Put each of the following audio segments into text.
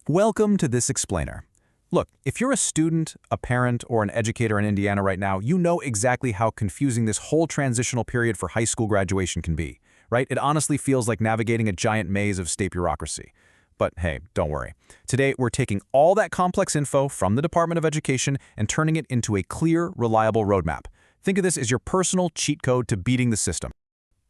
Welcome to This Explainer. Look, if you're a student, a parent, or an educator in Indiana right now, you know exactly how confusing this whole transitional period for high school graduation can be, right? It honestly feels like navigating a giant maze of state bureaucracy. But hey, don't worry. Today, we're taking all that complex info from the Department of Education and turning it into a clear, reliable roadmap. Think of this as your personal cheat code to beating the system.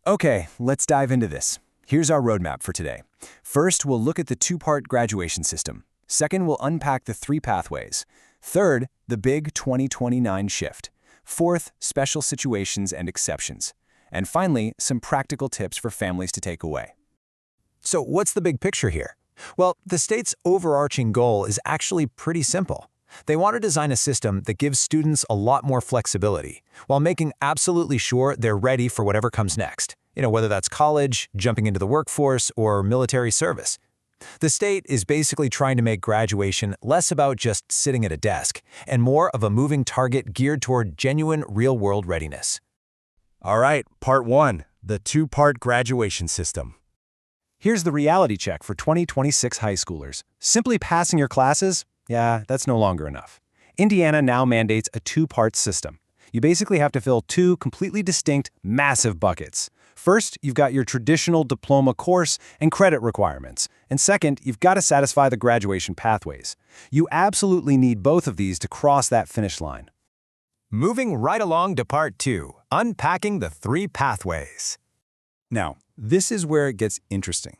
Okay, let's dive into this. Here's our roadmap for today. First, we'll look at the two-part graduation system. Second, we'll unpack the three pathways. Third, the big 2029 shift. Fourth, special situations and exceptions. And finally, some practical tips for families to take away. So what's the big picture here? Well, the state's overarching goal is actually pretty simple. They want to design a system that gives students a lot more flexibility, while making absolutely sure they're ready for whatever comes next. Whether that's college, jumping into the workforce, or military service. The state is basically trying to make graduation less about just sitting at a desk, and more of a moving target geared toward genuine real-world readiness. All right, part one, the two-part graduation system. Here's the reality check for 2026 high schoolers. Simply passing your classes? Yeah, that's no longer enough. Indiana now mandates a two-part system. You basically have to fill two completely distinct, massive buckets. First, you've got your traditional diploma course and credit requirements. And second, you've got to satisfy the graduation pathways. You absolutely need both of these to cross that finish line. Moving right along to part two, unpacking the three pathways. Now, this is where it gets interesting.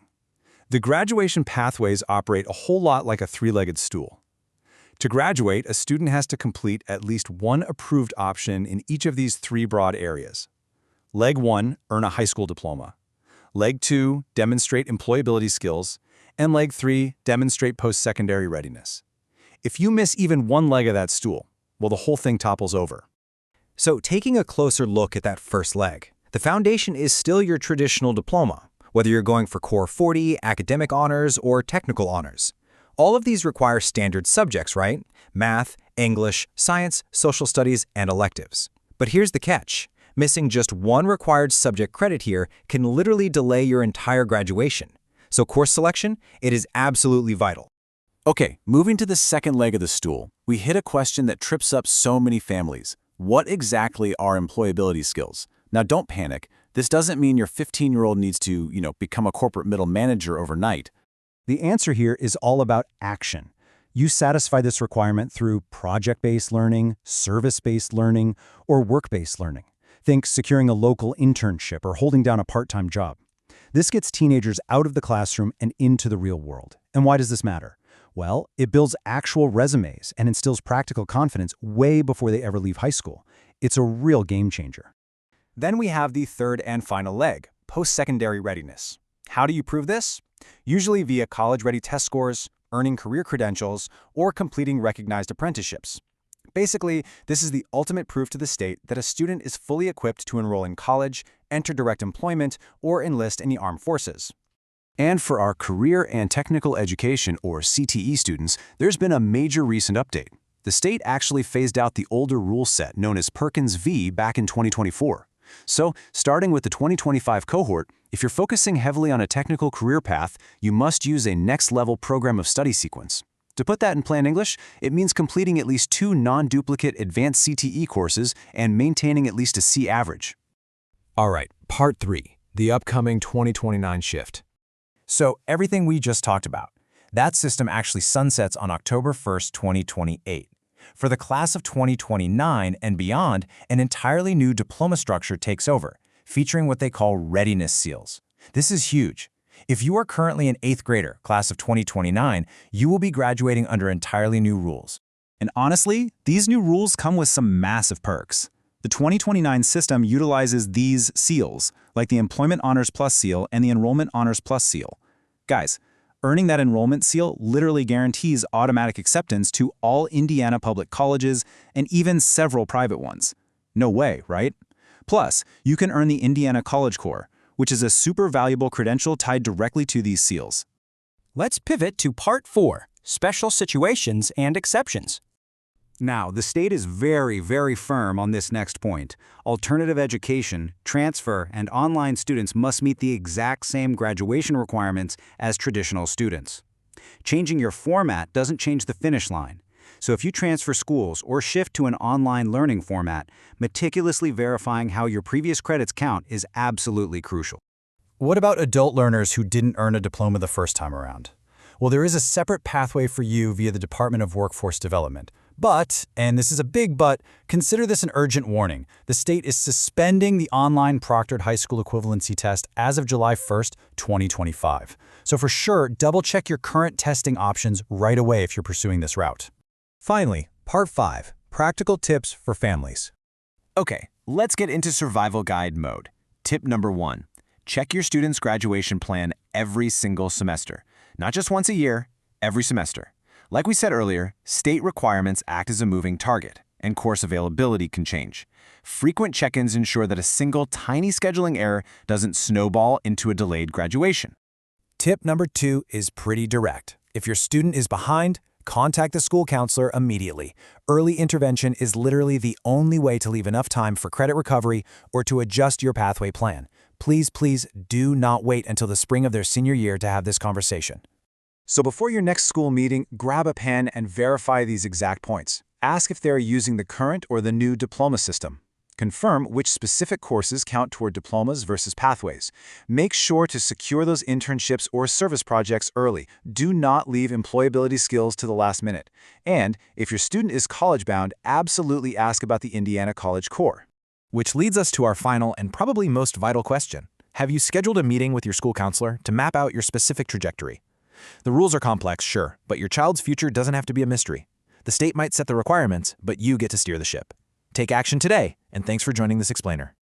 The graduation pathways operate a whole lot like a three-legged stool. To graduate, a student has to complete at least one approved option in each of these three broad areas. Leg 1, earn a high school diploma. Leg 2, demonstrate employability skills. And Leg 3, demonstrate post-secondary readiness. If you miss even one leg of that stool, well, the whole thing topples over. So taking a closer look at that first leg, the foundation is still your traditional diploma, whether you're going for Core 40, academic honors, or technical honors. All of these require standard subjects, right? Math, English, science, social studies, and electives. But here's the catch. Missing just one required subject credit here can literally delay your entire graduation. So course selection, it is absolutely vital. Okay, moving to the second leg of the stool, we hit a question that trips up so many families. What exactly are employability skills? Now don't panic. This doesn't mean your 15-year-old needs to, become a corporate middle manager overnight. The answer here is all about action. You satisfy this requirement through project-based learning, service-based learning, or work-based learning. Think securing a local internship or holding down a part-time job. This gets teenagers out of the classroom and into the real world. And why does this matter? Well, it builds actual resumes and instills practical confidence way before they ever leave high school. It's a real game changer. Then we have the third and final leg, post-secondary readiness. How do you prove this? Usually via college-ready test scores, earning career credentials, or completing recognized apprenticeships. Basically, this is the ultimate proof to the state that a student is fully equipped to enroll in college, enter direct employment, or enlist in the armed forces. And for our career and technical education, or CTE students, there's been a major recent update. The state actually phased out the older rule set known as Perkins V back in 2024. So, starting with the 2025 cohort, if you're focusing heavily on a technical career path, you must use a next-level program of study sequence. To put that in plain English, it means completing at least 2 non-duplicate advanced CTE courses and maintaining at least a C average. All right, part 3, the upcoming 2029 shift. So everything we just talked about, that system actually sunsets on October 1st, 2028. For the class of 2029 and beyond, an entirely new diploma structure takes over, featuring what they call readiness seals. This is huge. If you are currently an 8th grader, class of 2029, you will be graduating under entirely new rules. And honestly, these new rules come with some massive perks. The 2029 system utilizes these seals, like the Employment Honors Plus seal and the Enrollment Honors Plus seal. Guys, earning that enrollment seal literally guarantees automatic acceptance to all Indiana public colleges and even several private ones. No way, right? Plus, you can earn the Indiana College Core, which is a super valuable credential tied directly to these seals. Let's pivot to Part 4, Special Situations and Exceptions. Now, the state is very, very firm on this next point. Alternative education, transfer, and online students must meet the exact same graduation requirements as traditional students. Changing your format doesn't change the finish line. So if you transfer schools or shift to an online learning format, meticulously verifying how your previous credits count is absolutely crucial. What about adult learners who didn't earn a diploma the first time around? Well, there is a separate pathway for you via the Department of Workforce Development. But, and this is a big but, consider this an urgent warning. The state is suspending the online proctored high school equivalency test as of July 1st, 2025. So for sure, double-check your current testing options right away if you're pursuing this route. Finally, Part 5, Practical Tips for Families. Okay, let's get into survival guide mode. Tip number 1. Check your student's graduation plan every single semester. Not just once a year, every semester. Like we said earlier, state requirements act as a moving target, and course availability can change. Frequent check-ins ensure that a single tiny scheduling error doesn't snowball into a delayed graduation. Tip number 2 is pretty direct. If your student is behind, contact the school counselor immediately. Early intervention is literally the only way to leave enough time for credit recovery or to adjust your pathway plan. Please, please do not wait until the spring of their senior year to have this conversation. So before your next school meeting, grab a pen and verify these exact points. Ask if they are using the current or the new diploma system. Confirm which specific courses count toward diplomas versus pathways. Make sure to secure those internships or service projects early. Do not leave employability skills to the last minute. And if your student is college-bound, absolutely ask about the Indiana College Core. Which leads us to our final and probably most vital question. Have you scheduled a meeting with your school counselor to map out your specific trajectory? The rules are complex, sure, but your child's future doesn't have to be a mystery. The state might set the requirements, but you get to steer the ship. Take action today, and thanks for joining this explainer.